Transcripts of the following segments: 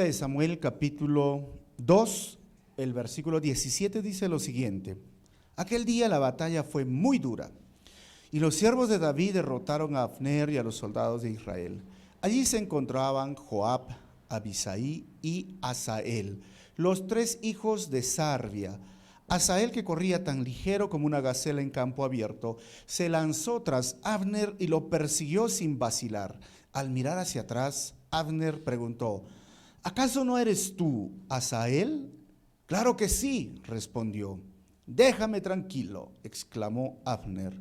Segunda de Samuel, capítulo 2, el versículo 17 dice lo siguiente: aquel día la batalla fue muy dura, y los siervos de David derrotaron a Abner y a los soldados de Israel. Allí se encontraban Joab, Abisai y Asael, los tres hijos de Sarvia. Asael, que corría tan ligero como una gacela en campo abierto, se lanzó tras Abner y lo persiguió sin vacilar. Al mirar hacia atrás, Abner preguntó: ¿acaso no eres tú, Asael? Claro que sí, respondió. Déjame tranquilo, exclamó Abner.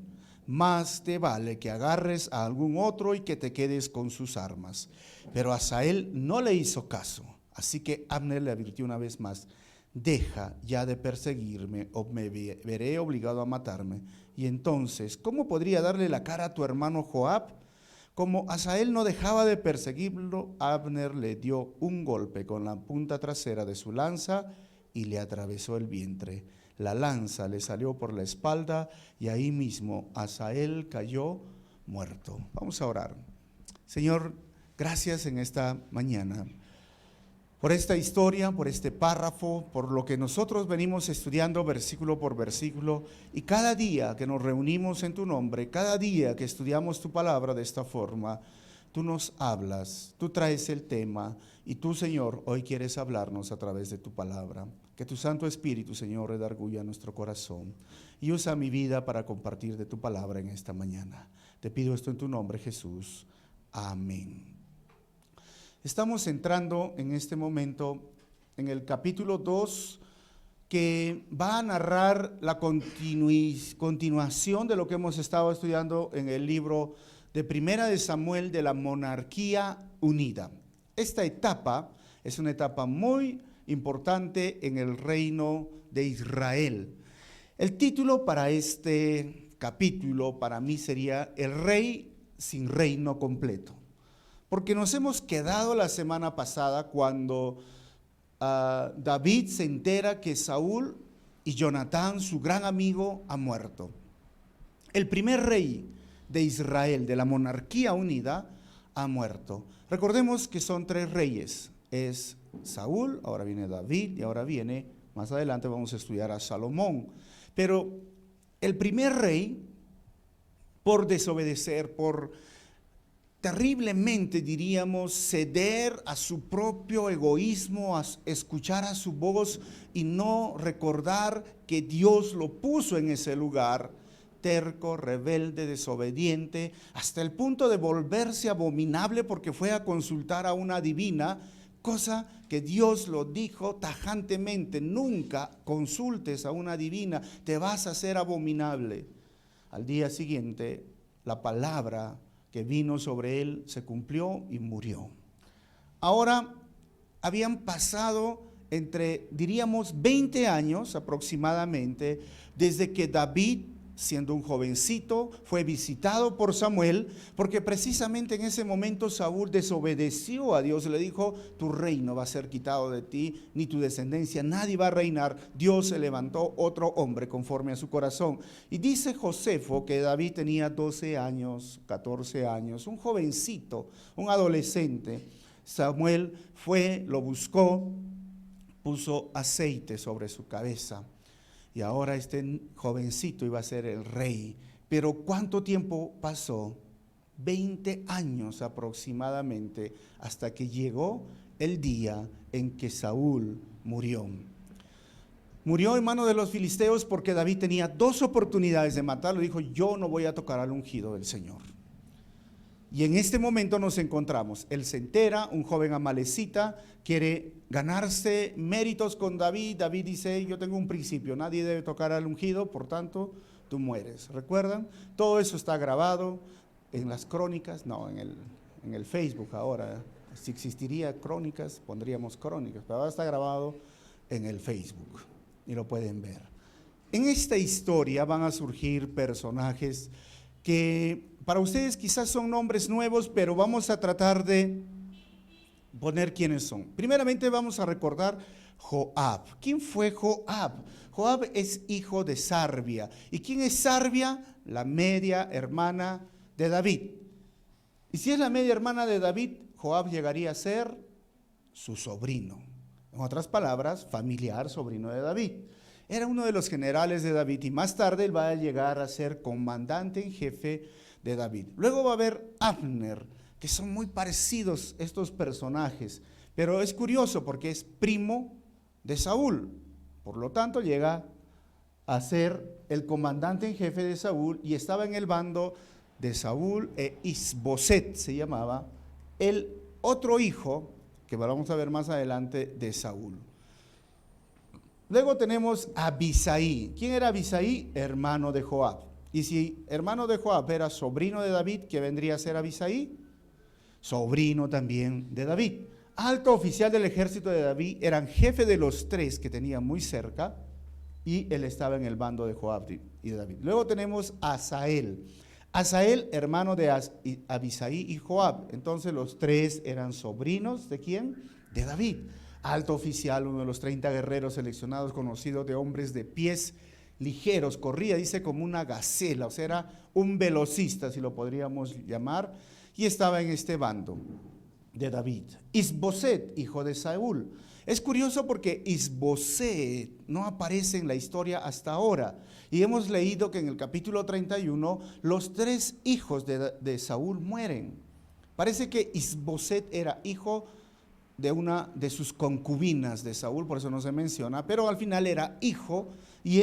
Más te vale que agarres a algún otro y que te quedes con sus armas. Pero Asael no le hizo caso, así que Abner le advirtió una vez más: deja ya de perseguirme o me veré obligado a matarme. Y entonces, ¿cómo podría darle la cara a tu hermano Joab? Como Asael no dejaba de perseguirlo, Abner le dio un golpe con la punta trasera de su lanza y le atravesó el vientre. La lanza le salió por la espalda y ahí mismo Asael cayó muerto. Vamos a orar. Señor, gracias en esta mañana por esta historia, por este párrafo, por lo que nosotros venimos estudiando versículo por versículo, y cada día que nos reunimos en tu nombre, cada día que estudiamos tu palabra de esta forma, tú nos hablas, tú traes el tema, y tú, Señor, hoy quieres hablarnos a través de tu palabra. Que tu Santo Espíritu, Señor, redarguya nuestro corazón y usa mi vida para compartir de tu palabra en esta mañana. Te pido esto en tu nombre, Jesús. Amén. Estamos entrando en este momento en el capítulo 2, que va a narrar la continuación de lo que hemos estado estudiando en el libro de Primera de Samuel, de la monarquía unida. Esta etapa es una etapa muy importante en el reino de Israel. El título para este capítulo para mí sería El rey sin reino completo. Porque nos hemos quedado la semana pasada cuando David se entera que Saúl y Jonatán, su gran amigo, ha muerto. El primer rey de Israel, de la monarquía unida, ha muerto. Recordemos que son tres reyes. Es Saúl, ahora viene David y ahora viene, más adelante vamos a estudiar a Salomón. Pero el primer rey, por desobedecer, por terriblemente, diríamos, ceder a su propio egoísmo, a escuchar a su voz y no recordar que Dios lo puso en ese lugar, terco, rebelde, desobediente, hasta el punto de volverse abominable porque fue a consultar a una adivina, cosa que Dios lo dijo tajantemente: nunca consultes a una adivina, te vas a hacer abominable. Al día siguiente, la palabra que vino sobre él se cumplió y murió. Ahora habían pasado diríamos 20 años aproximadamente, desde que David, siendo un jovencito, fue visitado por Samuel, porque precisamente en ese momento Saúl desobedeció a Dios, le dijo: tu reino va a ser quitado de ti, ni tu descendencia, nadie va a reinar. Dios se levantó otro hombre conforme a su corazón. Y dice Josefo que David tenía 12 años, 14 años, un jovencito, un adolescente. Samuel fue, lo buscó, puso aceite sobre su cabeza. Y ahora este jovencito iba a ser el rey. Pero ¿cuánto tiempo pasó? 20 años aproximadamente, hasta que llegó el día en que Saúl murió. Murió en manos de los filisteos porque David tenía dos oportunidades de matarlo. Dijo: yo no voy a tocar al ungido del Señor. Y en este momento nos encontramos. Él se entera, un joven amalecita quiere ganarse méritos con David. David dice: yo tengo un principio, nadie debe tocar al ungido, por tanto tú mueres. ¿Recuerdan? Todo eso está grabado en las crónicas, no, en el Facebook ahora. Si existiría crónicas, pondríamos crónicas, pero ahora está grabado en el Facebook y lo pueden ver. En esta historia van a surgir personajes que para ustedes quizás son nombres nuevos, pero vamos a tratar de poner quiénes son. Primeramente vamos a recordar Joab. ¿Quién fue Joab? Joab es hijo de Sarvia. ¿Y quién es Sarvia? La media hermana de David. Y si es la media hermana de David, Joab llegaría a ser su sobrino. En otras palabras, familiar, sobrino de David. Era uno de los generales de David y más tarde él va a llegar a ser comandante en jefe de David. Luego va a haber Abner, que son muy parecidos estos personajes, pero es curioso porque es primo de Saúl. Por lo tanto, llega a ser el comandante en jefe de Saúl y estaba en el bando de Saúl Isboset, se llamaba, el otro hijo, que vamos a ver más adelante, de Saúl. Luego tenemos a Abisai. ¿Quién era Abisai? Hermano de Joab. Y si hermano de Joab era sobrino de David, ¿qué vendría a ser Abisai? Sobrino también de David. Alto oficial del ejército de David, eran jefe de los tres que tenía muy cerca, y él estaba en el bando de Joab y de David. Luego tenemos a Asael. Asael, hermano de Abisai y Joab. Entonces los tres eran sobrinos ¿de quién? De David. Alto oficial, uno de los 30 guerreros seleccionados, conocido de hombres de pies ligeros. Corría, dice, como una gacela, o sea, era un velocista, si lo podríamos llamar, y estaba en este bando de David. Isboset, hijo de Saúl. Es curioso porque Isboset no aparece en la historia hasta ahora. Y hemos leído que en el capítulo 31 los tres hijos de Saúl mueren. Parece que Isboset era hijo de una de sus concubinas de Saúl, por eso no se menciona, pero al final era hijo, y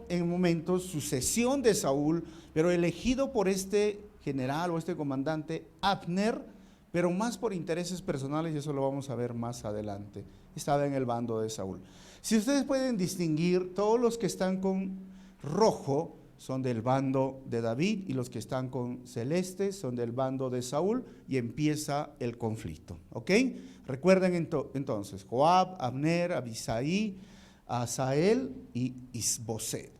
en momento sucesión de Saúl, pero elegido por este general o este comandante Abner, pero más por intereses personales, y eso lo vamos a ver más adelante. Estaba en el bando de Saúl. Si ustedes pueden distinguir, todos los que están con rojo son del bando de David, y los que están con celeste son del bando de Saúl, y empieza el conflicto, ¿ok? Recuerden entonces, Joab, Abner, Abisai, Asael y Isboset.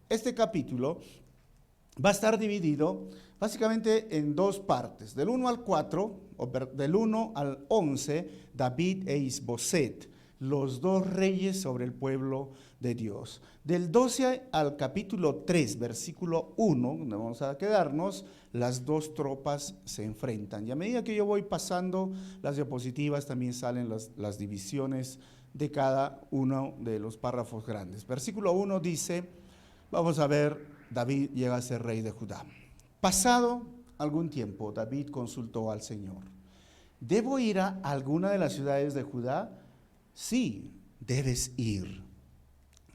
Este capítulo va a estar dividido básicamente en dos partes, del 1 al 4, o del 1 al 11, David e Isboset, los dos reyes sobre el pueblo de Dios. Del 12 al capítulo 3, versículo 1, donde vamos a quedarnos, las dos tropas se enfrentan. Y a medida que yo voy pasando las diapositivas, también salen las divisiones de cada uno de los párrafos grandes. Versículo 1 dice, vamos a ver, David llega a ser rey de Judá. Pasado algún tiempo, David consultó al Señor. ¿Debo ir a alguna de las ciudades de Judá? Sí, debes ir,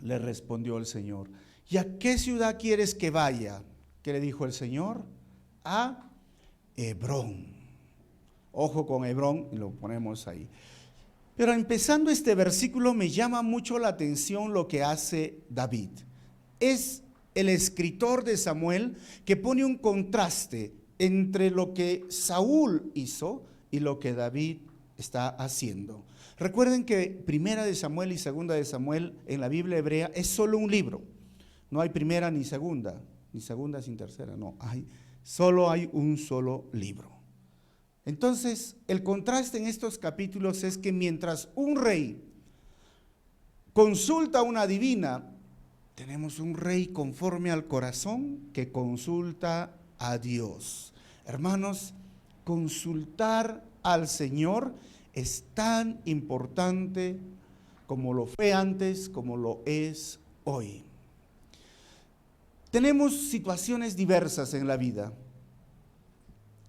le respondió el Señor. ¿Y a qué ciudad quieres que vaya? ¿Qué le dijo el Señor? A Hebrón. Ojo con Hebrón, y lo ponemos ahí. Pero empezando este versículo me llama mucho la atención lo que hace David. Es el escritor de Samuel que pone un contraste entre lo que Saúl hizo y lo que David está haciendo. Recuerden que Primera de Samuel y Segunda de Samuel en la Biblia hebrea es solo un libro. No hay primera ni segunda sin tercera, no, solo hay un solo libro. Entonces, el contraste en estos capítulos es que mientras un rey consulta a una divina, tenemos un rey conforme al corazón que consulta a Dios. Hermanos, consultar al Señor es tan importante como lo fue antes, como lo es hoy. Tenemos situaciones diversas en la vida.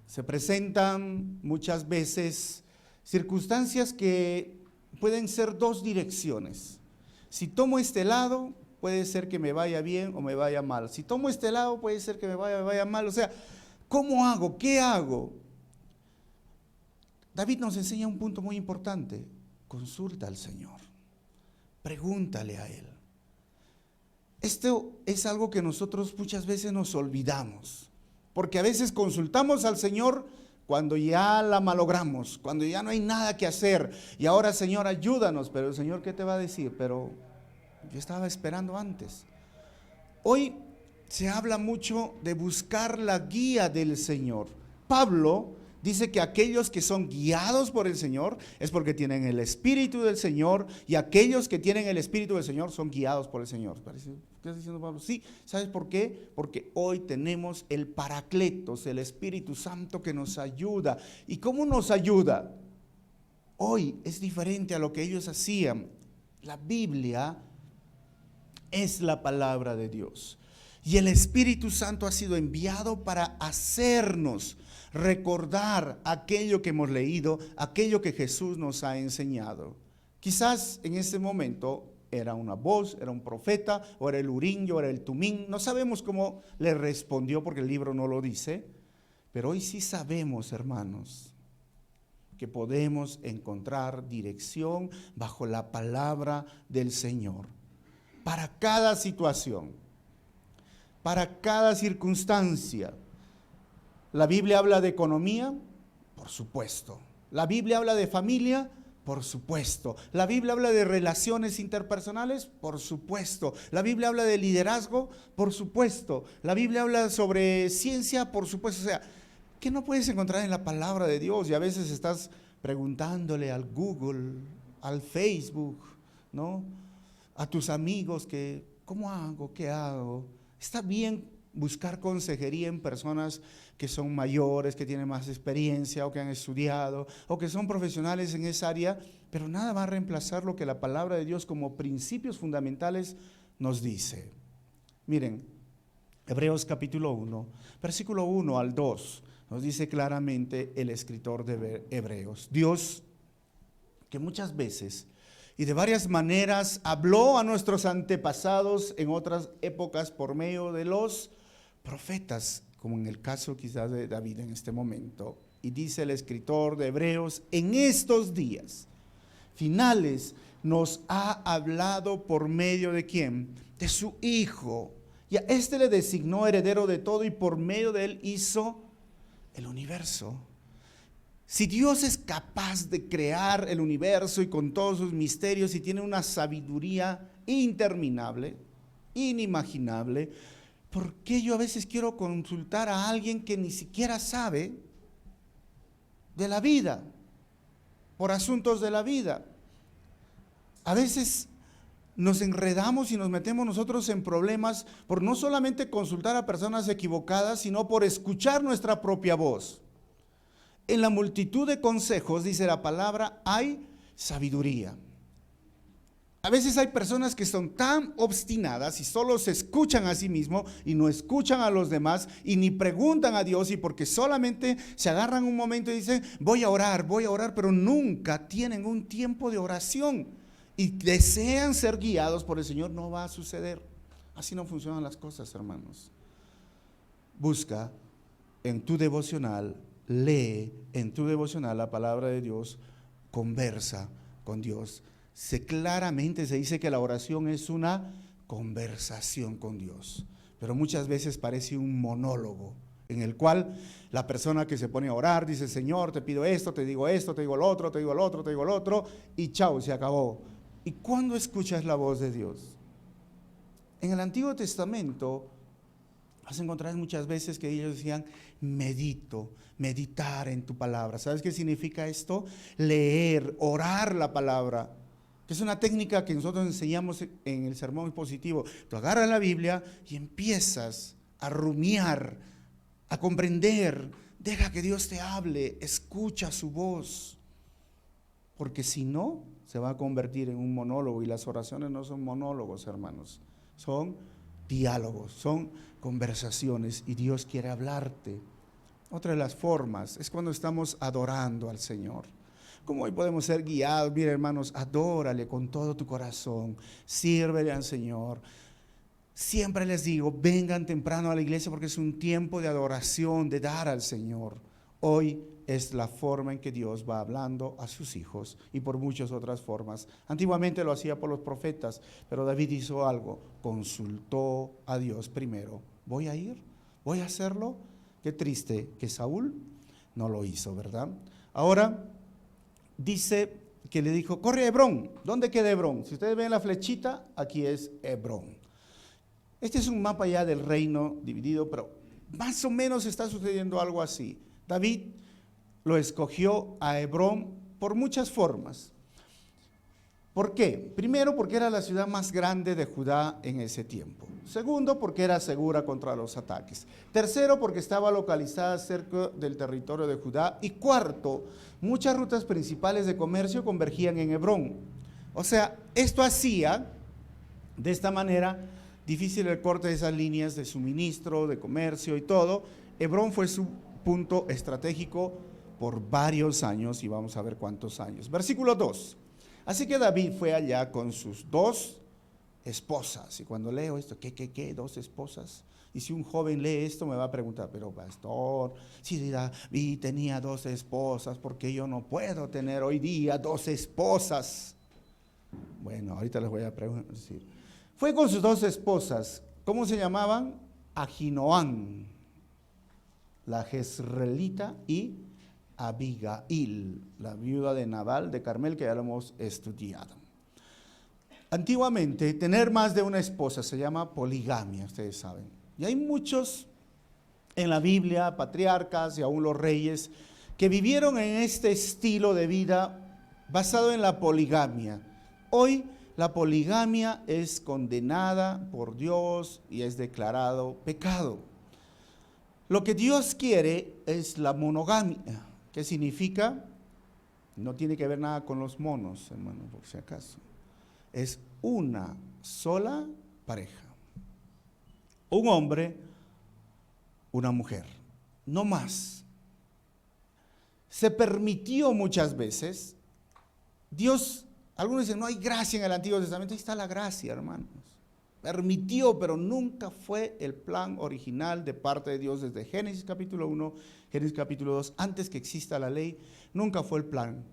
Se presentan muchas veces circunstancias que pueden ser dos direcciones. Si tomo este lado, puede ser que me vaya bien o me vaya mal. Si tomo este lado, puede ser que me vaya mal. O sea, ¿cómo hago? ¿Qué hago? David nos enseña un punto muy importante. Consulta al Señor. Pregúntale a Él. Esto es algo que nosotros muchas veces nos olvidamos. Porque a veces consultamos al Señor cuando ya la malogramos, cuando ya no hay nada que hacer. Y ahora, Señor, ayúdanos. Pero el Señor, ¿qué te va a decir? Pero yo estaba esperando antes. Hoy se habla mucho de buscar la guía del Señor. Pablo dice que aquellos que son guiados por el Señor es porque tienen el Espíritu del Señor, y aquellos que tienen el Espíritu del Señor son guiados por el Señor. ¿Qué está diciendo Pablo? Sí, ¿sabes por qué? Porque hoy tenemos el Paracletos, el Espíritu Santo que nos ayuda. ¿Y cómo nos ayuda? Hoy es diferente a lo que ellos hacían. La Biblia es la palabra de Dios. Y el Espíritu Santo ha sido enviado para hacernos recordar aquello que hemos leído, aquello que Jesús nos ha enseñado. Quizás en ese momento era una voz, era un profeta, o era el Urim, o era el Tumín. No sabemos cómo le respondió porque el libro no lo dice. Pero hoy sí sabemos, hermanos, que podemos encontrar dirección bajo la palabra del Señor. Para cada situación, para cada circunstancia. ¿La Biblia habla de economía? Por supuesto. ¿La Biblia habla de familia? Por supuesto. ¿La Biblia habla de relaciones interpersonales? Por supuesto. ¿La Biblia habla de liderazgo? Por supuesto. ¿La Biblia habla sobre ciencia? Por supuesto. O sea, ¿qué no puedes encontrar en la palabra de Dios? Y a veces estás preguntándole al Google, al Facebook, ¿no? A tus amigos que, ¿cómo hago? ¿Qué hago? Está bien buscar consejería en personas que son mayores, que tienen más experiencia o que han estudiado o que son profesionales en esa área, pero nada va a reemplazar lo que la palabra de Dios como principios fundamentales nos dice. Miren, Hebreos capítulo 1, versículo 1 al 2, nos dice claramente el escritor de Hebreos. Dios, que muchas veces y de varias maneras habló a nuestros antepasados en otras épocas por medio de los profetas, como en el caso quizás de David en este momento. Y dice el escritor de Hebreos, en estos días finales nos ha hablado por medio de ¿quién? De su Hijo. Y a este le designó heredero de todo y por medio de él hizo el universo. Si Dios es capaz de crear el universo y con todos sus misterios y tiene una sabiduría interminable, inimaginable, ¿por qué yo a veces quiero consultar a alguien que ni siquiera sabe de la vida, por asuntos de la vida? A veces nos enredamos y nos metemos nosotros en problemas por no solamente consultar a personas equivocadas, sino por escuchar nuestra propia voz. En la multitud de consejos, dice la palabra, hay sabiduría. A veces hay personas que son tan obstinadas y solo se escuchan a sí mismos y no escuchan a los demás y ni preguntan a Dios, y porque solamente se agarran un momento y dicen voy a orar, pero nunca tienen un tiempo de oración y desean ser guiados por el Señor. No va a suceder. Así no funcionan las cosas, hermanos. Busca en tu devocional, lee en tu devocional la palabra de Dios, conversa con Dios. Claramente se dice que la oración es una conversación con Dios, pero muchas veces parece un monólogo en el cual la persona que se pone a orar dice, Señor, te pido esto, te digo lo otro, te digo lo otro, y chao, se acabó. ¿Y cuándo escuchas la voz de Dios? En el Antiguo Testamento vas a encontrar muchas veces que ellos decían, meditar en tu palabra. ¿Sabes qué significa esto? Leer, orar la palabra, que es una técnica que nosotros enseñamos en el sermón expositivo. Tú agarras la Biblia y empiezas a rumiar, a comprender. Deja que Dios te hable, escucha su voz, porque si no, se va a convertir en un monólogo, y las oraciones no son monólogos, hermanos, son diálogos, son conversaciones, y Dios quiere hablarte. Otra de las formas es cuando estamos adorando al Señor. ¿Cómo hoy podemos ser guiados? Mira, hermanos, adórale con todo tu corazón, sírvele al Señor. Siempre les digo, vengan temprano a la iglesia porque es un tiempo de adoración, de dar al Señor. Hoy es la forma en que Dios va hablando a sus hijos, y por muchas otras formas. Antiguamente lo hacía por los profetas, pero David hizo algo, consultó a Dios primero. ¿Voy a ir? ¿Voy a hacerlo? Qué triste que Saúl no lo hizo, ¿verdad? Ahora dice que le dijo, corre a Hebrón. ¿Dónde queda Hebrón? Si ustedes ven la flechita, aquí es Hebrón. Este es un mapa ya del reino dividido, pero más o menos está sucediendo algo así. David lo escogió a Hebrón por muchas formas. ¿Por qué? Primero, porque era la ciudad más grande de Judá en ese tiempo. Segundo, porque era segura contra los ataques. Tercero, porque estaba localizada cerca del territorio de Judá. Y cuarto, muchas rutas principales de comercio convergían en Hebrón. O sea, esto hacía de esta manera difícil el corte de esas líneas de suministro, de comercio y todo. Hebrón fue su punto estratégico por varios años, y vamos a ver cuántos años. Versículo 2. Así que David fue allá con sus 2 esposas. Y cuando leo esto, ¿qué? 2 esposas. Y si un joven lee esto me va a preguntar, pero pastor, si David tenía 2 esposas, ¿por qué yo no puedo tener hoy día 2 esposas? Bueno, ahorita les voy a decir. Fue con sus 2 esposas. ¿Cómo se llamaban? Ahinoam, la jezreelita, y Abigail, la viuda de Nabal de Carmel, que ya lo hemos estudiado. Antiguamente, tener más de una esposa se llama poligamia, ustedes saben. Y hay muchos en la Biblia, patriarcas y aún los reyes, que vivieron en este estilo de vida basado en la poligamia. Hoy la poligamia es condenada por Dios y es declarado pecado. Lo que Dios quiere es la monogamia. ¿Qué significa? No tiene que ver nada con los monos, hermano, por si acaso. Es una sola pareja. Un hombre, una mujer, no más. Se permitió muchas veces. Dios, algunos dicen, no hay gracia en el Antiguo Testamento. Ahí está la gracia, hermanos. Permitió, pero nunca fue el plan original de parte de Dios desde Génesis capítulo 1, Génesis capítulo 2, antes que exista la ley, nunca fue el plan.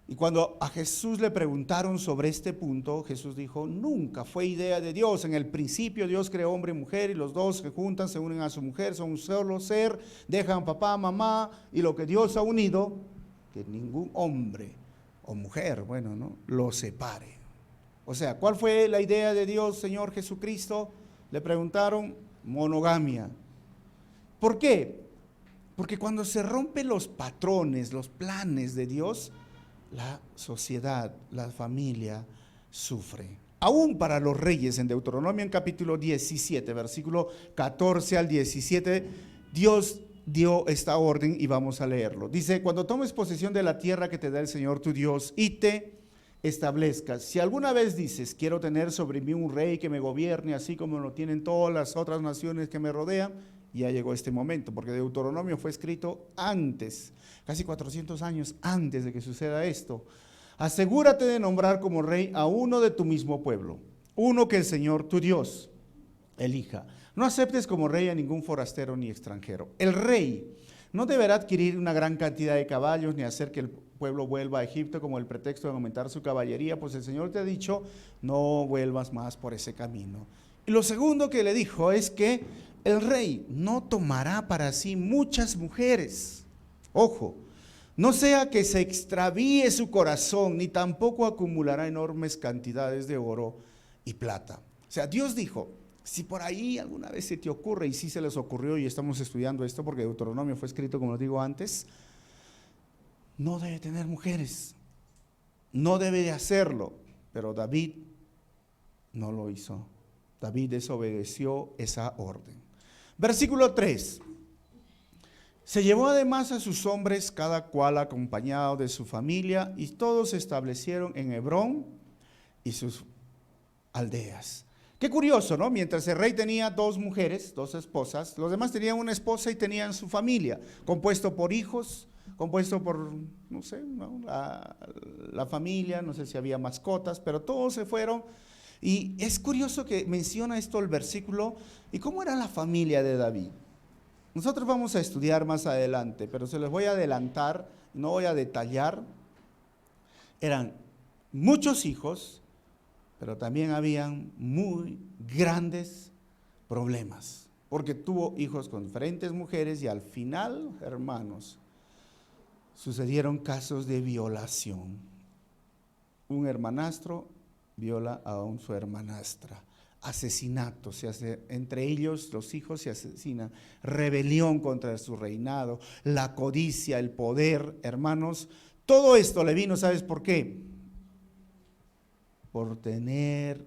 Y cuando a Jesús le preguntaron sobre este punto, Jesús dijo, nunca fue idea de Dios. En el principio Dios creó hombre y mujer, y los dos se juntan, se unen a su mujer, son un solo ser, dejan papá, mamá, y lo que Dios ha unido, que ningún hombre o mujer, lo separe. O sea, ¿cuál fue la idea de Dios, Señor Jesucristo? Le preguntaron, monogamia. ¿Por qué? Porque cuando se rompen los patrones, los planes de Dios, la sociedad, la familia sufre. Aún para los reyes, en Deuteronomio en capítulo 17, versículo 14 al 17, Dios dio esta orden y vamos a leerlo. Dice, cuando tomes posesión de la tierra que te da el Señor tu Dios y te establezcas. Si alguna vez dices, quiero tener sobre mí un rey que me gobierne, así como lo tienen todas las otras naciones que me rodean, ya llegó este momento, porque Deuteronomio fue escrito antes, casi 400 años antes de que suceda esto. Asegúrate de nombrar como rey a uno de tu mismo pueblo, uno que el Señor tu Dios elija. No aceptes como rey a ningún forastero ni extranjero. El rey no deberá adquirir una gran cantidad de caballos ni hacer que el pueblo vuelva a Egipto como el pretexto de aumentar su caballería, pues el Señor te ha dicho, no vuelvas más por ese camino. Y lo segundo que le dijo es que el rey no tomará para sí muchas mujeres. Ojo, no sea que se extravíe su corazón, ni tampoco acumulará enormes cantidades de oro y plata. O sea, Dios dijo, si por ahí alguna vez se te ocurre, y sí se les ocurrió, y estamos estudiando esto porque Deuteronomio fue escrito, como lo digo antes, no debe tener mujeres, no debe de hacerlo, pero David no lo hizo. David desobedeció esa orden. Versículo 3. Se llevó además a sus hombres, cada cual acompañado de su familia, y todos se establecieron en Hebrón y sus aldeas. Qué curioso, ¿no? Mientras el rey tenía 2 mujeres, 2 esposas, los demás tenían una esposa y tenían su familia, compuesto por hijos, compuesto por, no sé, ¿no? La familia, no sé si había mascotas, pero todos se fueron. Y es curioso que menciona esto el versículo. ¿Y cómo era la familia de David? Nosotros vamos a estudiar más adelante, pero se los voy a adelantar, no voy a detallar. Eran muchos hijos, pero también habían muy grandes problemas, porque tuvo hijos con diferentes mujeres y al final, hermanos, sucedieron casos de violación. Un hermanastro viola a su hermanastra, asesinato, entre ellos los hijos se asesinan, rebelión contra su reinado, la codicia, el poder, hermanos, todo esto le vino, ¿sabes por qué? Por tener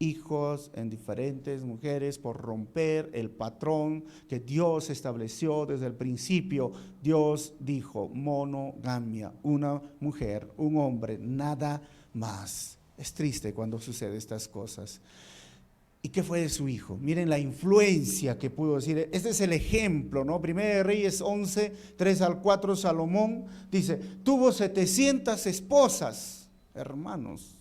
hijos en diferentes mujeres por romper el patrón que Dios estableció desde el principio. Dios dijo monogamia, una mujer, un hombre, nada más. Es triste cuando suceden estas cosas. ¿Y qué fue de su hijo? Miren la influencia que pudo decir. Este es el ejemplo, ¿no? Primera de Reyes 11, 3 al 4, Salomón dice, tuvo 700 esposas, hermanos,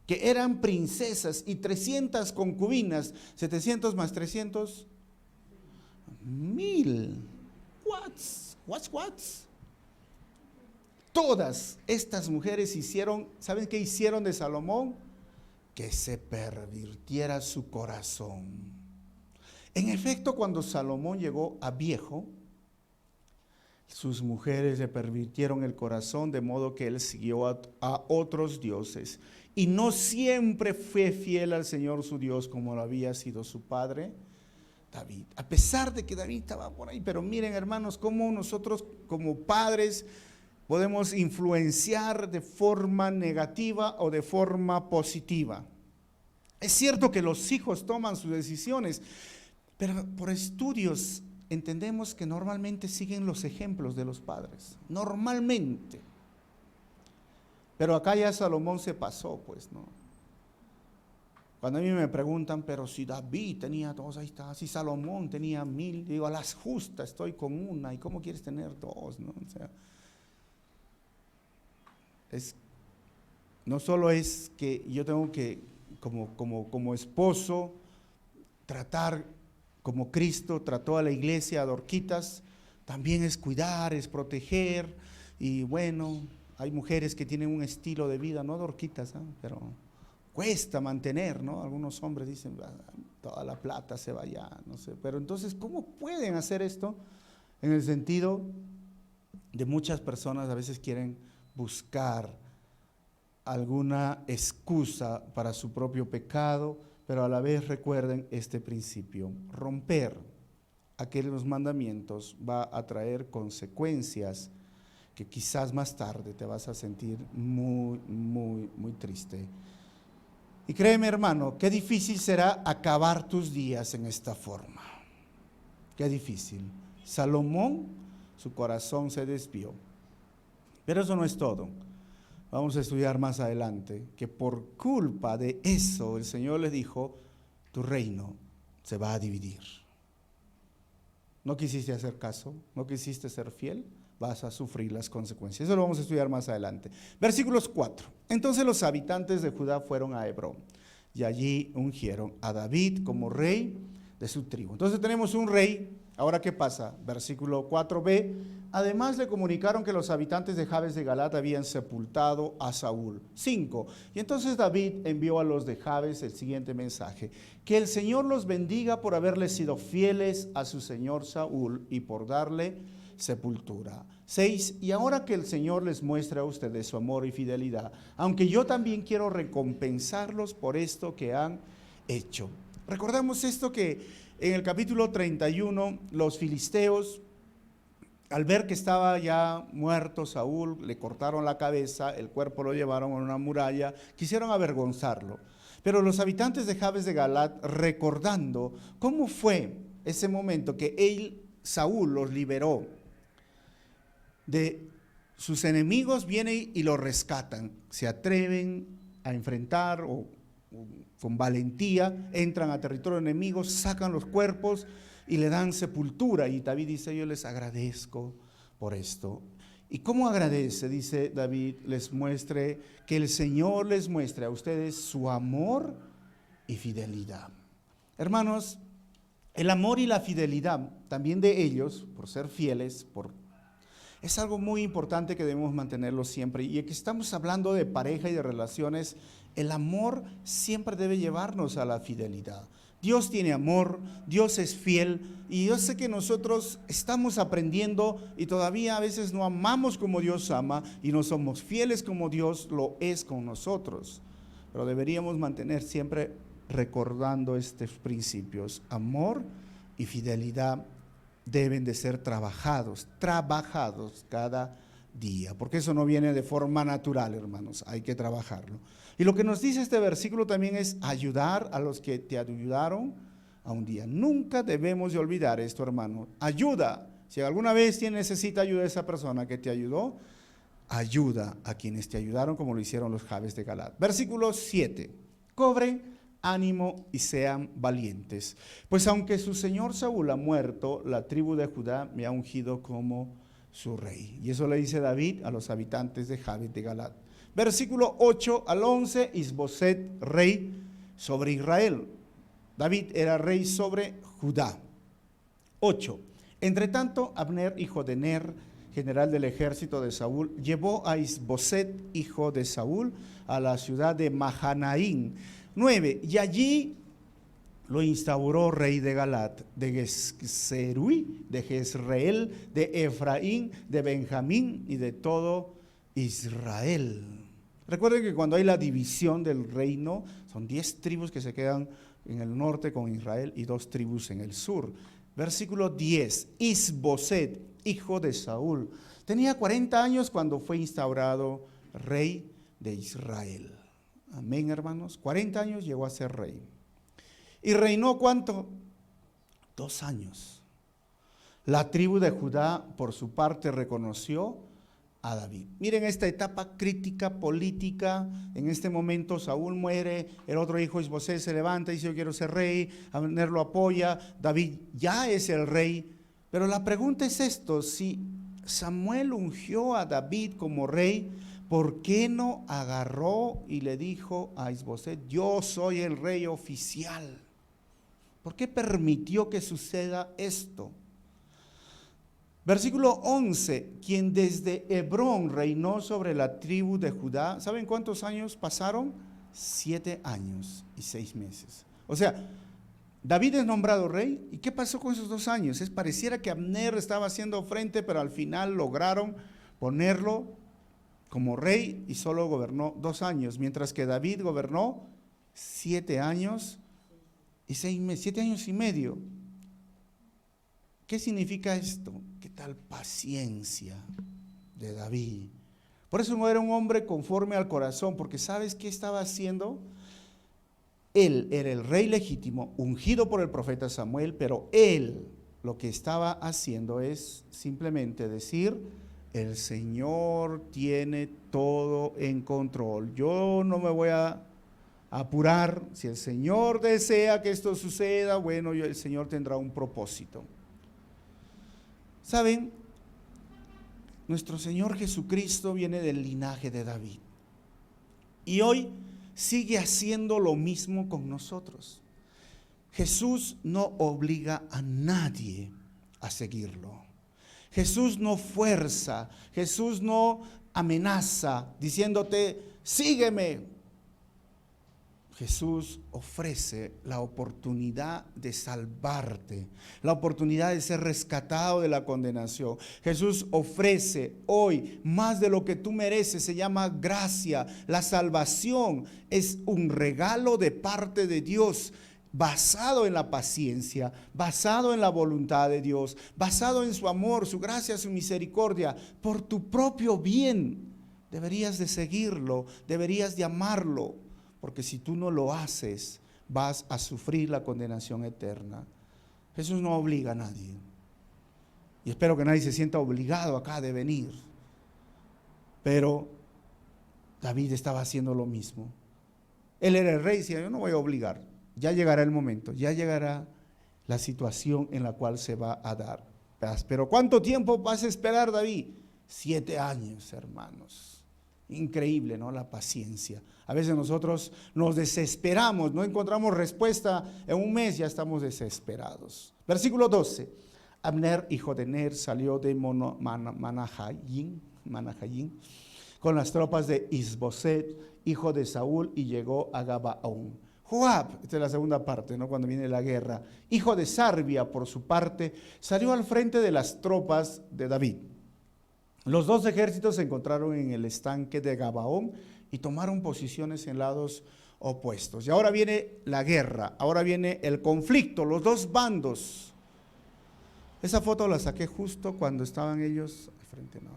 que eran princesas, y 300 concubinas. 700 más 300, 1000. What's? Todas estas mujeres hicieron, ¿saben qué hicieron de Salomón? Que se pervirtiera su corazón. En efecto, cuando Salomón llegó a viejo, sus mujeres le pervirtieron el corazón, de modo que él siguió a otros dioses. Y no siempre fue fiel al Señor su Dios como lo había sido su padre David. A pesar de que David estaba por ahí. Pero miren, hermanos, cómo nosotros como padres podemos influenciar de forma negativa o de forma positiva. Es cierto que los hijos toman sus decisiones, pero por estudios entendemos que normalmente siguen los ejemplos de los padres, normalmente. Pero acá ya Salomón se pasó, pues, ¿no? Cuando a mí me preguntan, pero si David tenía dos, ahí está, si Salomón tenía 1000, digo, a las justas estoy con una, ¿y cómo quieres tener dos, no? O sea, no solo es que yo tengo que, como esposo, tratar como Cristo trató a la iglesia, a Dorquitas, también es cuidar, es proteger. Y bueno, hay mujeres que tienen un estilo de vida, no Dorquitas, ¿eh? Pero cuesta mantener, ¿no? Algunos hombres dicen, toda la plata se va allá, no sé. Pero entonces, ¿cómo pueden hacer esto? En el sentido de muchas personas a veces quieren buscar alguna excusa para su propio pecado, pero a la vez recuerden este principio: romper aquellos mandamientos va a traer consecuencias que quizás más tarde te vas a sentir muy, muy, muy triste. Y créeme, hermano, qué difícil será acabar tus días en esta forma. Qué difícil. Salomón, su corazón se desvió. Pero eso no es todo. Vamos a estudiar más adelante que por culpa de eso el Señor les dijo: tu reino se va a dividir. No quisiste hacer caso, no quisiste ser fiel, vas a sufrir las consecuencias. Eso lo vamos a estudiar más adelante. Versículos 4. Entonces los habitantes de Judá fueron a Hebrón y allí ungieron a David como rey de su tribu. Entonces tenemos un rey. Ahora, ¿qué pasa? Versículo 4b. Además le comunicaron que los habitantes de Jabes de Galat habían sepultado a Saúl. 5. Y entonces David envió a los de Jabes el siguiente mensaje: que el Señor los bendiga por haberles sido fieles a su señor Saúl y por darle sepultura. 6. Y ahora que el Señor les muestra a ustedes su amor y fidelidad, aunque yo también quiero recompensarlos por esto que han hecho. Recordamos esto, que en el capítulo 31 los filisteos, al ver que estaba ya muerto Saúl, le cortaron la cabeza, el cuerpo lo llevaron a una muralla, quisieron avergonzarlo. Pero los habitantes de Jabes de Galat, recordando cómo fue ese momento que Saúl los liberó de sus enemigos, vienen y lo rescatan, se atreven a enfrentar o con valentía, entran a territorio enemigo, sacan los cuerpos y le dan sepultura. Y David dice: yo les agradezco por esto. ¿Y cómo agradece? Dice David: que el Señor les muestre a ustedes su amor y fidelidad. Hermanos, el amor y la fidelidad también de ellos, por ser fieles, es algo muy importante que debemos mantenerlo siempre. Y aquí estamos hablando de pareja y de relaciones. El amor siempre debe llevarnos a la fidelidad. Dios tiene amor, Dios es fiel, y yo sé que nosotros estamos aprendiendo y todavía a veces no amamos como Dios ama y no somos fieles como Dios lo es con nosotros. Pero deberíamos mantener siempre recordando estos principios. Amor y fidelidad deben de ser trabajados cada día, porque eso no viene de forma natural, hermanos, hay que trabajarlo. Y lo que nos dice este versículo también es ayudar a los que te ayudaron a un día. Nunca debemos de olvidar esto, hermano. Ayuda. Si alguna vez necesita ayuda esa persona que te ayudó, ayuda a quienes te ayudaron como lo hicieron los Jabes de Galaad. Versículo 7. Cobren ánimo y sean valientes, pues aunque su señor Saúl ha muerto, la tribu de Judá me ha ungido como su rey. Y eso le dice David a los habitantes de Jabes de Galaad. Versículo 8 al 11, Isboset, rey sobre Israel. David era rey sobre Judá. 8. Entre tanto, Abner, hijo de Ner, general del ejército de Saúl, llevó a Isboset, hijo de Saúl, a la ciudad de Mahanaín. 9. Y allí lo instauró rey de Galat, de Gezerui, de Jezreel, de Efraín, de Benjamín y de todo Israel. Recuerden que cuando hay la división del reino, son 10 tribus que se quedan en el norte con Israel y 2 tribus en el sur. Versículo 10, Isboset, hijo de Saúl, tenía 40 años cuando fue instaurado rey de Israel. Amén, hermanos. 40 años llegó a ser rey. ¿Y reinó cuánto? 2 años. La tribu de Judá, por su parte, reconoció a David. Miren esta etapa crítica política. En este momento Saúl muere, el otro hijo Isboset se levanta y dice: yo quiero ser rey. Abner lo apoya, David ya es el rey. Pero la pregunta es esto: si Samuel ungió a David como rey, ¿por qué no agarró y le dijo a Isboset: yo soy el rey oficial? ¿Por qué permitió que suceda esto? Versículo 11, quien desde Hebrón reinó sobre la tribu de Judá. ¿Saben cuántos años pasaron? 7 años y 6 meses. O sea, David es nombrado rey. ¿Y qué pasó con esos 2 años? Pareciera que Abner estaba haciendo frente, pero al final lograron ponerlo como rey y solo gobernó 2 años, mientras que David gobernó 7 años y 6 meses, 7 años y medio. ¿Qué significa esto? ¿Qué tal paciencia de David? Por eso no era un hombre conforme al corazón, porque ¿sabes qué estaba haciendo? Él era el rey legítimo, ungido por el profeta Samuel, pero él lo que estaba haciendo es simplemente decir: el Señor tiene todo en control. Yo no me voy a apurar. Si el Señor desea que esto suceda, bueno, el Señor tendrá un propósito. ¿Saben? Nuestro Señor Jesucristo viene del linaje de David. Y hoy sigue haciendo lo mismo con nosotros. Jesús no obliga a nadie a seguirlo. Jesús no fuerza, Jesús no amenaza diciéndote: sígueme. Jesús ofrece la oportunidad de salvarte, la oportunidad de ser rescatado de la condenación. Jesús ofrece hoy más de lo que tú mereces. Se llama gracia. La salvación es un regalo de parte de Dios, basado en la paciencia, basado en la voluntad de Dios, basado en su amor, su gracia, su misericordia. Por tu propio bien deberías de seguirlo, deberías de amarlo, porque si tú no lo haces, vas a sufrir la condenación eterna. Jesús no obliga a nadie, y espero que nadie se sienta obligado acá de venir, pero David estaba haciendo lo mismo. Él era el rey, decía: yo no voy a obligar. Ya llegará el momento, ya llegará la situación en la cual se va a dar. Pero ¿cuánto tiempo vas a esperar, David? 7 años, hermanos. Increíble, ¿no? La paciencia. A veces nosotros nos desesperamos, no encontramos respuesta en un mes, ya estamos desesperados. Versículo 12. Abner, hijo de Ner, salió de Manahayín con las tropas de Isboset, hijo de Saúl, y llegó a Gabaón. Joab, esta es la segunda parte, ¿no? Cuando viene la guerra, hijo de Sarbia, por su parte, salió al frente de las tropas de David. Los 2 ejércitos se encontraron en el estanque de Gabaón y tomaron posiciones en lados opuestos. Y ahora viene la guerra, ahora viene el conflicto, los 2 bandos. Esa foto la saqué justo cuando estaban ellos al frente. No,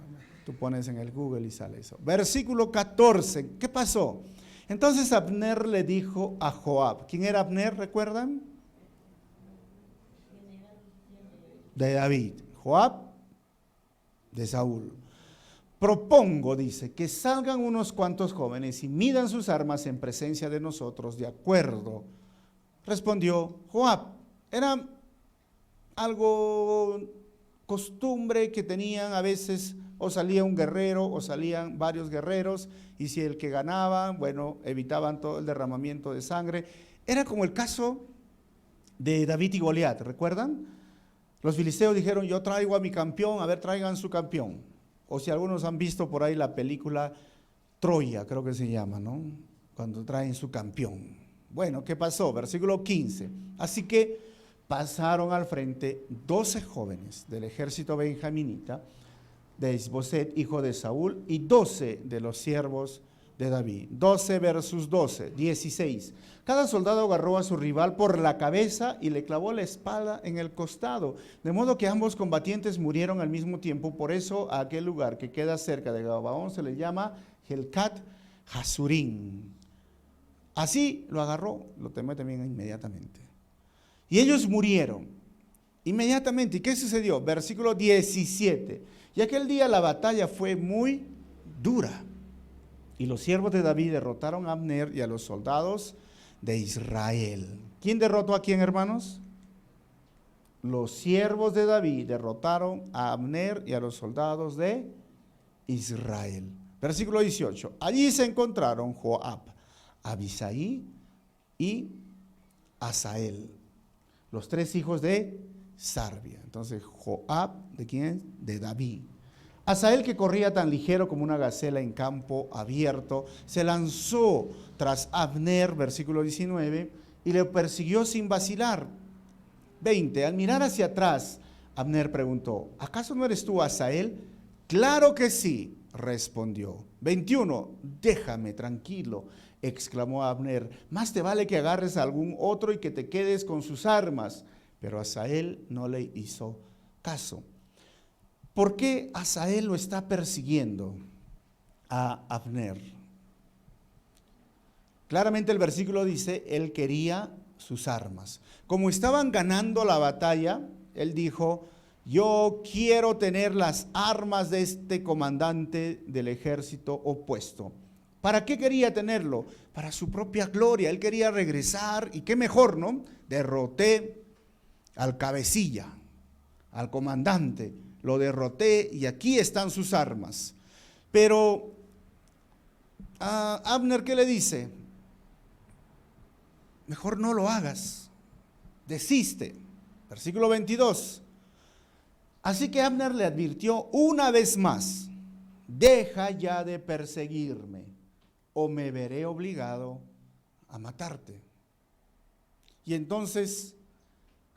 Tú pones en el Google y sale eso. Versículo 14. ¿Qué pasó? Entonces Abner le dijo a Joab. ¿Quién era Abner, recuerdan? De David. Joab, de Saúl. Propongo, dice, que salgan unos cuantos jóvenes y midan sus armas en presencia de nosotros, de acuerdo. Respondió Joab. Era algo costumbre que tenían a veces, o salía un guerrero o salían varios guerreros, y si el que ganaba, bueno, evitaban todo el derramamiento de sangre. Era como el caso de David y Goliat, ¿recuerdan? Los filisteos dijeron, yo traigo a mi campeón, a ver, traigan su campeón. O si algunos han visto por ahí la película Troya, creo que se llama, ¿no? Cuando traen su campeón. Bueno, ¿qué pasó? Versículo 15. Así que pasaron al frente 12 jóvenes del ejército benjaminita, de Isboset, hijo de Saúl, y 12 de los siervos de David. 12 versus 12, 16. Cada soldado agarró a su rival por la cabeza y le clavó la espada en el costado, de modo que ambos combatientes murieron al mismo tiempo. Por eso a aquel lugar que queda cerca de Gabaón se le llama Helcat Hasurín. Así lo agarró, lo tomó también inmediatamente. Y ellos murieron inmediatamente. ¿Y qué sucedió? Versículo 17. Y aquel día la batalla fue muy dura. Y los siervos de David derrotaron a Abner y a los soldados de Israel. ¿Quién derrotó a quién, hermanos? Los siervos de David derrotaron a Abner y a los soldados de Israel. Versículo 18. Allí se encontraron Joab, Abisai y Asael, los tres hijos de Sarbia. Entonces, Joab, ¿de quién es? De David. Asael, que corría tan ligero como una gacela en campo abierto, se lanzó tras Abner, versículo 19, y le persiguió sin vacilar. 20. Al mirar hacia atrás, Abner preguntó, ¿acaso no eres tú Asael? Claro que sí, respondió. 21. Déjame tranquilo, exclamó Abner, más te vale que agarres a algún otro y que te quedes con sus armas. Pero Asael no le hizo caso. ¿Por qué Asael lo está persiguiendo a Abner? Claramente el versículo dice, él quería sus armas. Como estaban ganando la batalla, él dijo, yo quiero tener las armas de este comandante del ejército opuesto. ¿Para qué quería tenerlo? Para su propia gloria. Él quería regresar y qué mejor, ¿no? Derroté al cabecilla, al comandante, lo derroté y aquí están sus armas. Pero a Abner, ¿qué le dice? Mejor no lo hagas, desiste. Versículo 22. Así que Abner le advirtió una vez más, deja ya de perseguirme o me veré obligado a matarte. Y entonces,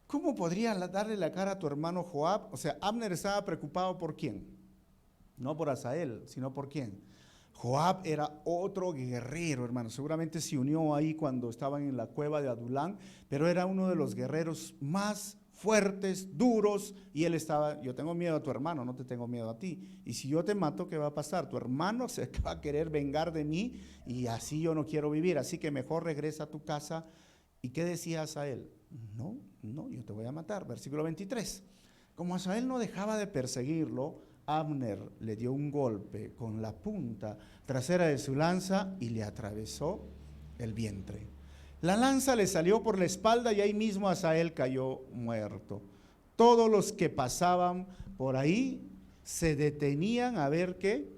¿cómo podría darle la cara a tu hermano Joab? O sea, Abner estaba preocupado ¿por quién? No por Asael, sino ¿por quién? Joab era otro guerrero, hermano. Seguramente se unió ahí cuando estaban en la cueva de Adulán, pero era uno de los guerreros más fuertes, duros, y él estaba, yo tengo miedo a tu hermano, no te tengo miedo a ti. Y si yo te mato, ¿qué va a pasar? Tu hermano se va a querer vengar de mí y así yo no quiero vivir. Así que mejor regresa a tu casa. ¿Y qué decía Asael? No, yo te voy a matar. Versículo 23. Como Asael no dejaba de perseguirlo, Abner le dio un golpe con la punta trasera de su lanza y le atravesó el vientre. La lanza le salió por la espalda y ahí mismo Asael cayó muerto. Todos los que pasaban por ahí se detenían a ver qué,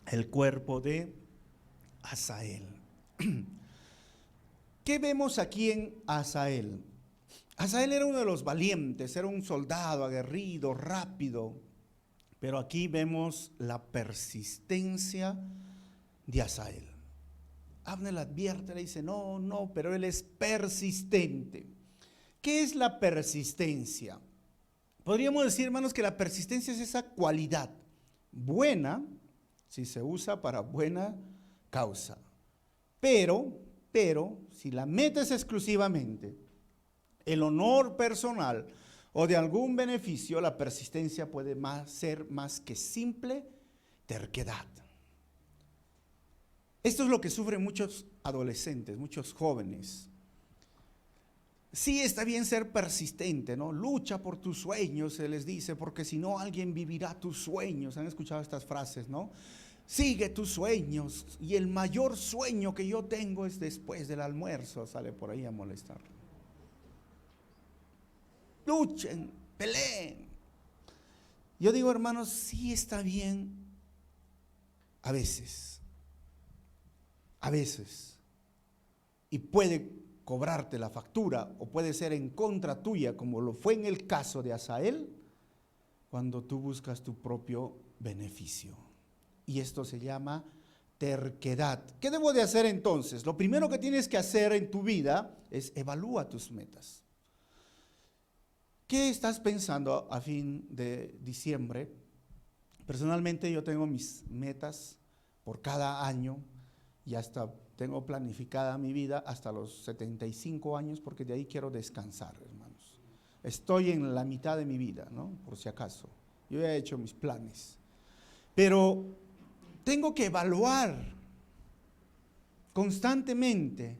el cuerpo de Asael. ¿Qué vemos aquí en Asael? Asael era uno de los valientes, era un soldado aguerrido, rápido, pero aquí vemos la persistencia de Asael. Abner le advierte, le dice, no, pero él es persistente. ¿Qué es la persistencia? Podríamos decir, hermanos, que la persistencia es esa cualidad buena, si se usa para buena causa, pero si la metes exclusivamente el honor personal, o de algún beneficio, la persistencia puede ser más que simple terquedad. Esto es lo que sufren muchos adolescentes, muchos jóvenes. Sí, está bien ser persistente, ¿no? Lucha por tus sueños, se les dice, porque si no alguien vivirá tus sueños. ¿Han escuchado estas frases, no? Sigue tus sueños, y el mayor sueño que yo tengo es después del almuerzo. Sale por ahí a molestar. Luchen, peleen. Yo digo, hermanos, sí está bien a veces, y puede cobrarte la factura o puede ser en contra tuya, como lo fue en el caso de Asael, cuando tú buscas tu propio beneficio. Y esto se llama terquedad. ¿Qué debo de hacer entonces? Lo primero que tienes que hacer en tu vida es evalúa tus metas. ¿Qué estás pensando a fin de diciembre? Personalmente yo tengo mis metas por cada año y hasta tengo planificada mi vida hasta los 75 años, porque de ahí quiero descansar, hermanos. Estoy en la mitad de mi vida, ¿no? Por si acaso. Yo ya he hecho mis planes. Pero tengo que evaluar constantemente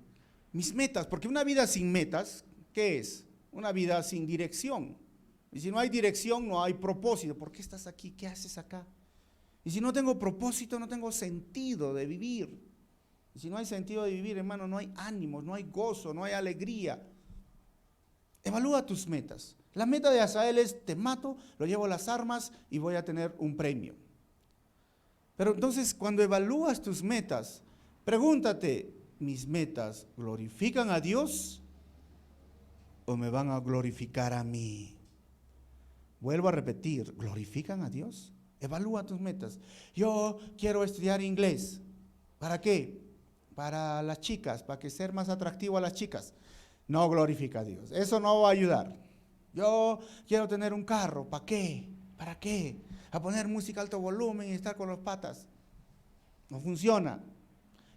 mis metas, porque una vida sin metas, ¿qué es? Una vida sin dirección. Y si no hay dirección, no hay propósito. ¿Por qué estás aquí? ¿Qué haces acá? Y si no tengo propósito, no tengo sentido de vivir. Y si no hay sentido de vivir, hermano, no hay ánimos, no hay gozo, no hay alegría. Evalúa tus metas. La meta de Asael es: te mato, lo llevo a las armas y voy a tener un premio. Pero entonces, cuando evalúas tus metas, pregúntate: ¿mis metas glorifican a Dios o me van a glorificar a mí? Vuelvo a repetir, ¿glorifican a Dios? Evalúa tus metas. Yo quiero estudiar inglés. ¿Para qué? Para las chicas, para que ser más atractivo a las chicas. No glorifica a Dios. Eso no va a ayudar. Yo quiero tener un carro. ¿Para qué? ¿Para qué? A poner música a alto volumen y estar con los patas. No funciona.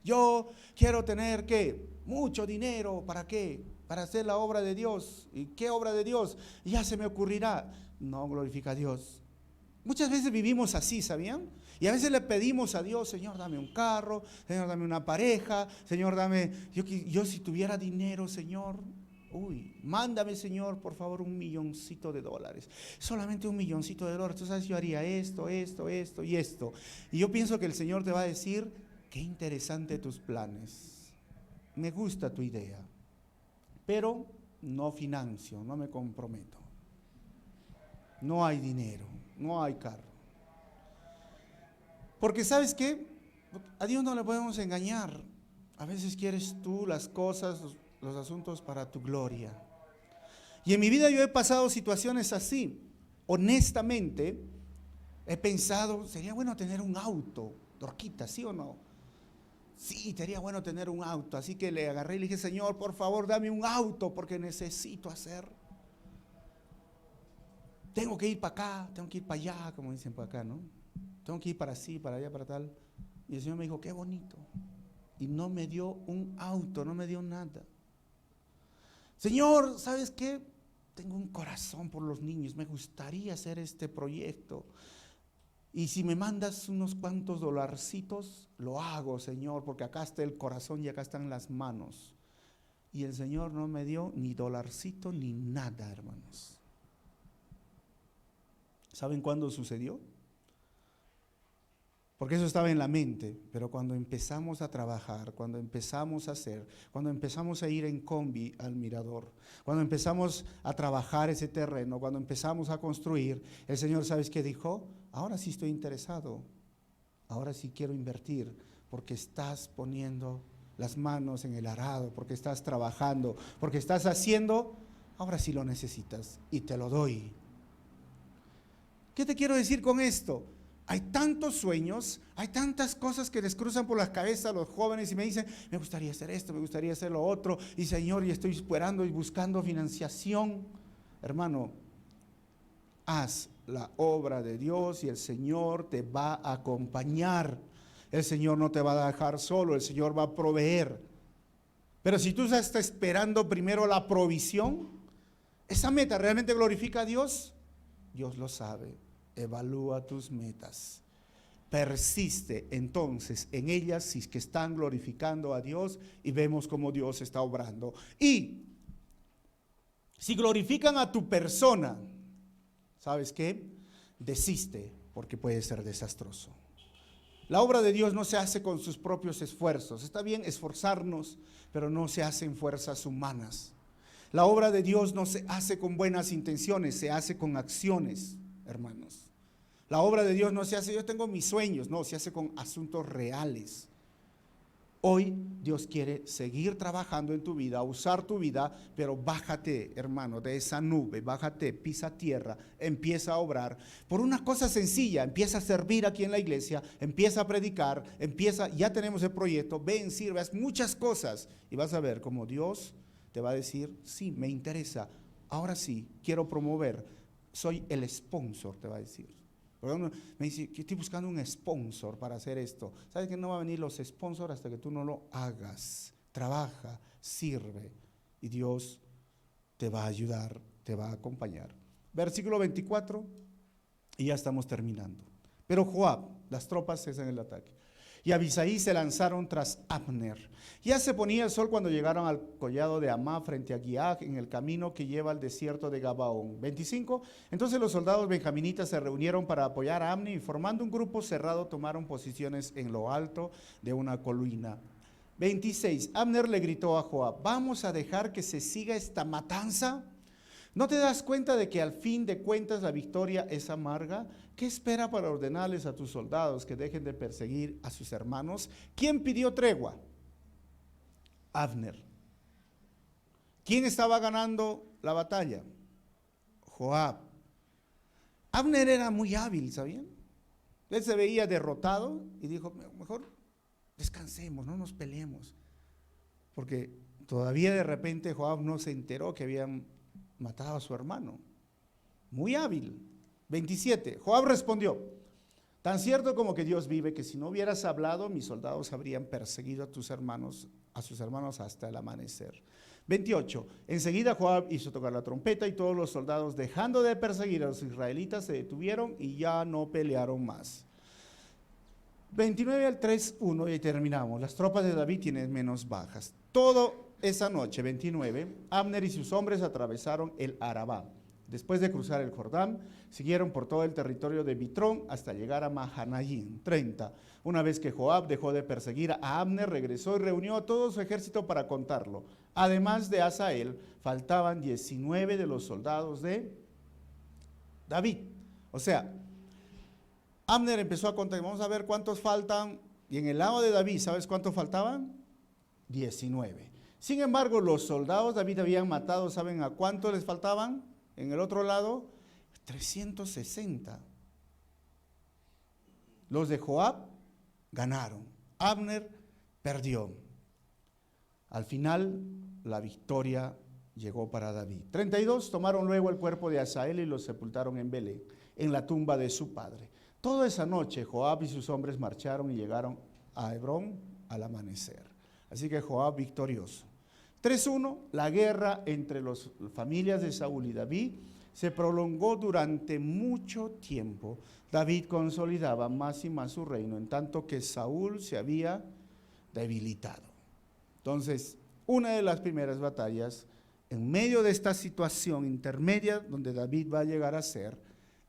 Yo quiero tener, ¿qué? Mucho dinero. ¿Para qué? Para hacer la obra de Dios. ¿Y qué obra de Dios? Ya se me ocurrirá. No glorifica a Dios. Muchas veces vivimos así, ¿sabían? Y a veces le pedimos a Dios: Señor, dame un carro, Señor, dame una pareja, Señor, dame, yo si tuviera dinero, Señor, mándame, Señor, por favor, $1,000,000. Solamente $1,000,000. Tú sabes, yo haría esto y esto. Y yo pienso que el Señor te va a decir: qué interesante tus planes, me gusta tu idea, pero no financio, no me comprometo. No hay dinero, no hay carro. Porque ¿sabes qué? A Dios no le podemos engañar. A veces quieres tú las cosas, los asuntos para tu gloria. Y en mi vida yo he pasado situaciones así. Honestamente, he pensado: sería bueno tener un auto. Dorquita, ¿sí o no? Sí, sería bueno tener un auto. Así que le agarré y le dije: Señor, por favor, dame un auto, porque necesito hacer. Tengo que ir para acá, tengo que ir para allá, como dicen por acá, ¿no? Tengo que ir para así, para allá, para tal. Y el Señor me dijo: qué bonito. Y no me dio un auto, no me dio nada. Señor, ¿sabes qué? Tengo un corazón por los niños, me gustaría hacer este proyecto. Y si me mandas unos cuantos dolarcitos, lo hago, Señor, porque acá está el corazón y acá están las manos. Y el Señor no me dio ni dolarcito ni nada, hermanos. ¿Saben cuándo sucedió? Porque eso estaba en la mente, pero cuando empezamos a trabajar, cuando empezamos a hacer, cuando empezamos a ir en combi al mirador, cuando empezamos a trabajar ese terreno, cuando empezamos a construir, el Señor, ¿sabes qué dijo? Ahora sí estoy interesado, ahora sí quiero invertir, porque estás poniendo las manos en el arado, porque estás trabajando, porque estás haciendo, ahora sí lo necesitas y te lo doy. ¿Qué te quiero decir con esto? Hay tantos sueños, hay tantas cosas que les cruzan por la cabeza a los jóvenes y me dicen: me gustaría hacer esto, me gustaría hacer lo otro, y Señor, y estoy esperando y buscando financiación. Hermano, haz la obra de Dios y el Señor te va a acompañar. El Señor no te va a dejar solo, el Señor va a proveer. Pero si tú estás esperando primero la provisión, ¿Esa meta realmente glorifica a Dios? Dios lo sabe. Evalúa tus metas. Persiste entonces en ellas si es que están glorificando a Dios y vemos cómo Dios está obrando. Y si glorifican a tu persona, ¿sabes qué? Desiste, porque puede ser desastroso. La obra de Dios no se hace con sus propios esfuerzos. Está bien esforzarnos, pero no se hace en fuerzas humanas. La obra de Dios no se hace con buenas intenciones, se hace con acciones, hermanos. La obra de Dios no se hace, yo tengo mis sueños, no, se hace con asuntos reales. Hoy Dios quiere seguir trabajando en tu vida, usar tu vida, pero bájate, hermano, de esa nube, bájate, pisa tierra, empieza a obrar. Por una cosa sencilla, empieza a servir aquí en la iglesia, empieza a predicar, ya tenemos el proyecto, ven, sirve, haz muchas cosas y vas a ver cómo Dios te va a decir, sí, me interesa, ahora sí, quiero promover, soy el sponsor, te va a decir. Porque uno me dice que estoy buscando un sponsor para hacer esto. ¿Sabes que no va a venir los sponsors hasta que tú no lo hagas? Trabaja, sirve y Dios te va a ayudar, te va a acompañar. Versículo 24 y ya estamos terminando. Pero Joab, las tropas cesan el ataque. Y Abisai se lanzaron tras Abner. Ya se ponía el sol cuando llegaron al collado de Amá frente a Giach en el camino que lleva al desierto de Gabaón. 25. Entonces los soldados benjaminitas se reunieron para apoyar a Abner y formando un grupo cerrado tomaron posiciones en lo alto de una colina. 26. Abner le gritó a Joab, ¿vamos a dejar que se siga esta matanza? ¿No te das cuenta de que al fin de cuentas la victoria es amarga? ¿Qué espera para ordenarles a tus soldados que dejen de perseguir a sus hermanos? ¿Quién pidió tregua? Abner. ¿Quién estaba ganando la batalla? Joab. Abner era muy hábil, ¿sabían? Él se veía derrotado y dijo, mejor descansemos, no nos peleemos. Porque todavía de repente Joab no se enteró que habían matado a su hermano. Muy hábil. 27. Joab respondió, tan cierto como que Dios vive, que si no hubieras hablado, mis soldados habrían perseguido a sus hermanos hasta el amanecer. 28. Enseguida Joab hizo tocar la trompeta y todos los soldados, dejando de perseguir a los israelitas, se detuvieron y ya no pelearon más. 29 al 3:1 y terminamos. Las tropas de David tienen menos bajas. Toda esa noche, 29, Abner y sus hombres atravesaron el Arabá. Después de cruzar el Jordán, siguieron por todo el territorio de Bitrón hasta llegar a Mahanayim. 30. Una vez que Joab dejó de perseguir a Abner, regresó y reunió a todo su ejército para contarlo. Además de Asael, faltaban 19 de los soldados de David. O sea, Abner empezó a contar, vamos a ver cuántos faltan, y en el lado de David, ¿sabes cuántos faltaban? 19. Sin embargo, los soldados de David habían matado, ¿saben a cuántos les faltaban? En el otro lado, 360. Los de Joab ganaron. Abner perdió. Al final, la victoria llegó para David. 32. Tomaron luego el cuerpo de Asael y lo sepultaron en Belén, en la tumba de su padre. Toda esa noche, Joab y sus hombres marcharon y llegaron a Hebrón al amanecer. Así que Joab victorioso. 3:1, la guerra entre las familias de Saúl y David se prolongó durante mucho tiempo. David consolidaba más y más su reino, en tanto que Saúl se había debilitado. Entonces, una de las primeras batallas, en medio de esta situación intermedia, donde David va a llegar a ser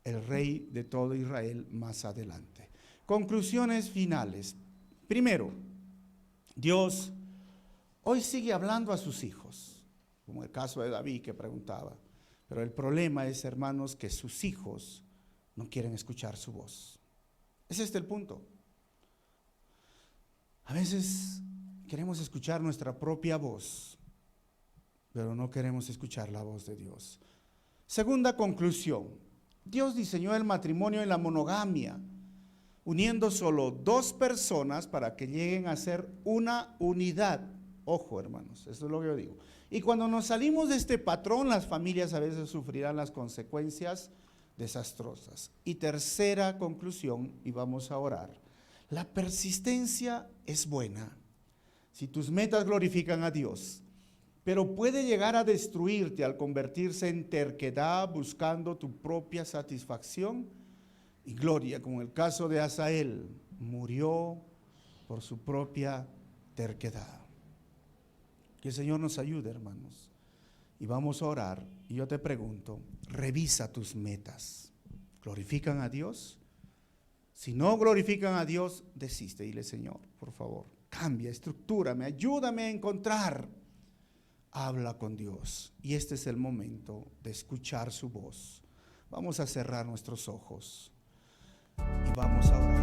el rey de todo Israel más adelante. Conclusiones finales. Primero, Dios hoy sigue hablando a sus hijos, como el caso de David que preguntaba, pero el problema es, hermanos, que sus hijos no quieren escuchar su voz. Es este el punto. A veces queremos escuchar nuestra propia voz, pero no queremos escuchar la voz de Dios. Segunda conclusión, Dios diseñó el matrimonio en la monogamia, uniendo solo dos personas para que lleguen a ser una unidad. Ojo, hermanos, eso es lo que yo digo. Y cuando nos salimos de este patrón, las familias a veces sufrirán las consecuencias desastrosas. Y tercera conclusión, y vamos a orar. La persistencia es buena. Si tus metas glorifican a Dios, pero puede llegar a destruirte al convertirse en terquedad buscando tu propia satisfacción y gloria, como el caso de Asael, murió por su propia terquedad. Que el Señor nos ayude, hermanos. Y vamos a orar. Y yo te pregunto, revisa tus metas. ¿Glorifican a Dios? Si no glorifican a Dios, desiste. Dile, Señor, por favor, cambia, estructúrame, ayúdame a encontrar. Habla con Dios. Y este es el momento de escuchar su voz. Vamos a cerrar nuestros ojos y vamos a orar.